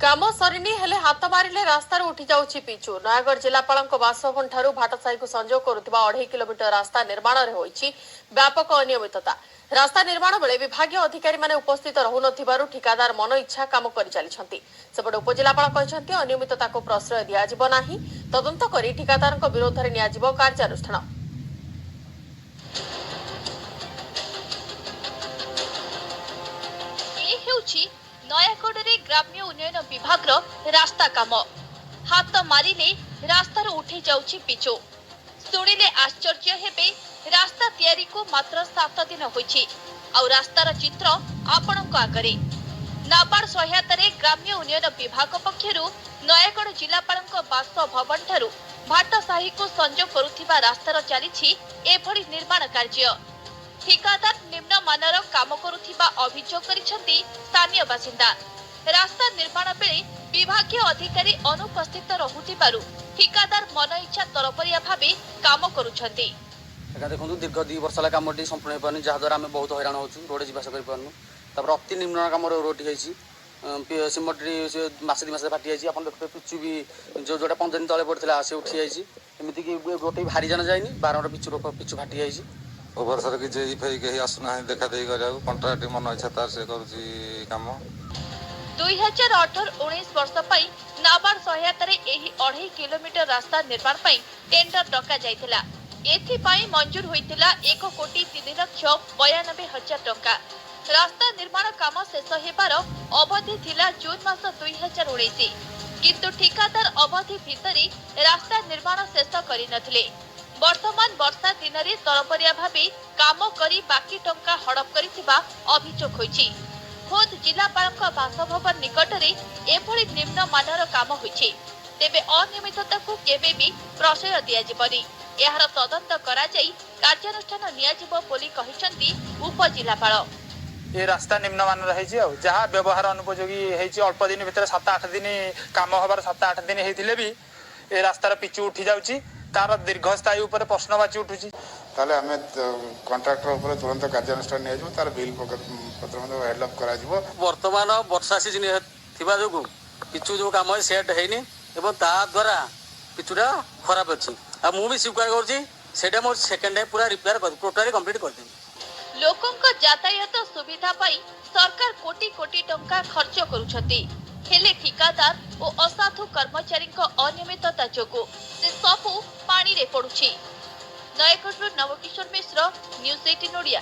काम सरीनी हेले हाथ मारे रास्तार उठी जाउछि पिचु। नयागढ़ जिलापाल बासभवन ठारू भाटसाही को संजोग करुवा 2.5 किलोमीटर रास्ता निर्माण में होइछि व्यापक अनियमितता। रास्ता निर्माण बेले विभागीय अधिकारी माने उपस्थित रहु नथिबारु ठिकादार मन इच्छा काम करि चलिछन्ति। सेपटे उपजिलापाल कहिसन्ति अनियमितता को प्रश्रय दियाजिबो नाही, तदंत करी ठिकादारक विरोध में नियाजिबो कार्यानुष्ठान। नयागढ़ ग्राम्य उन्नयन विभाग रास्ता काम हाथ मारिले रास्तार उठी जाउछि पिचु। सुनिले आश्चर्य हेबे रास्ता तैयारी को मात्र 7 दिन होइछि आउ रास्तार चित्र आपणक आगरे। नाबार्ड सहायता ग्राम्य उन्नयन विभाग पक्षरु नयागढ़ जिलापाल बासभवन ठारू भाटसाही को संजोग करुथिबा रास्तार चलीछि एभली निर्माण कार्य। ठिकादार निम्न मानर काम करुथिबा अभियोग करिसेंति स्थानीय बासिंदा। रास्ता निर्माण बेले विभागीय अधिकारी अनुपस्थित रहुथिबारु ठिकादार मन इच्छा तरबरिया भाबे काम करुछंती। देखो दीर्घ 2 वर्ष ला काम संपूर्ण होपारनी जहाँद्वारा आम बहुत हैरान होचु। रोड जीवास करपारनु अति निम्न काम रोड सिमट मसे 2 मास फाटी जाइए। आप देखते पिचु भी जोटा 15 दिन तले पड़ता से उठी जाइए। एमती कि गोटे भारी जान जाए 12 पिचु फाटी जाइए। ओभरसर कि कहीं आसुना देखा देखी कंट्राक्ट मन इच्छा तार से काम 2018-19 वर्ष पई नाबार्ड सहायता एही 2.5 किलोमीटर रास्ता निर्माण पई टेंडर डका जायतिला। एथि पई मंजूर होइतिला 1,03,92,000 टंका। रास्ता निर्माण काम शेष हेबार अवधि थिला जून मास 2019, किंतु ठिकादार अवधि भितरी रास्ता निर्माण शेष करि नथिले। वर्तमान वर्षा दिन में तरबरिया भावे काम करी बाकी टंका हड़प करिथिबा अभियोग होइछि। खोद जिलापाल बासभवन निकट में एभली निम्न मानर काम होइछि, तेबे अनियमितता को केबे भी प्रश्रय दियाजिबनी। एहार तदंत करा जाई कार्यानुष्ठान नियाजिबो बोली कहिसंती उपजिलापाल। ये रास्ता निम्न मानर होइछि आ जहा व्यवहार अनुपयोगी होइछि। अल्प दिन भीतर 7-8 दिन काम होबार 7-8 दिन हेतिले भी ए रास्तार पिचु उठी जाउछि। तार दीर्घस्थायी उपर प्रश्नवाची उठुछि। ताले हमें कॉन्ट्रैक्टर ऊपर तुरंत कार्यानुष्ठान नियाजिबो। तार बिल पत्र हेडअप करा जिवो। वर्तमान वर्षा सीजन थिबा जोगु पिचु जो काम सेट हेनी एवं ता द्वारा पिचुटा खराब अछि। आ मु भी स्वीकार करछि सेटा मोर सेकंड टाइम पूरा रिपेयर कर टोटली कंप्लीट कर देम। लोकंक यातायात सुविधा पाई सरकार कोटी कोटी टंका खर्च करुछथि, हेले ठिकादार और असाधु कर्मचारी अनियमितता जोगु से सबू पानी रे पड़ुछि। नयागढ़ नवकिशोर मिश्र, न्यूज़ 18 ओडिया।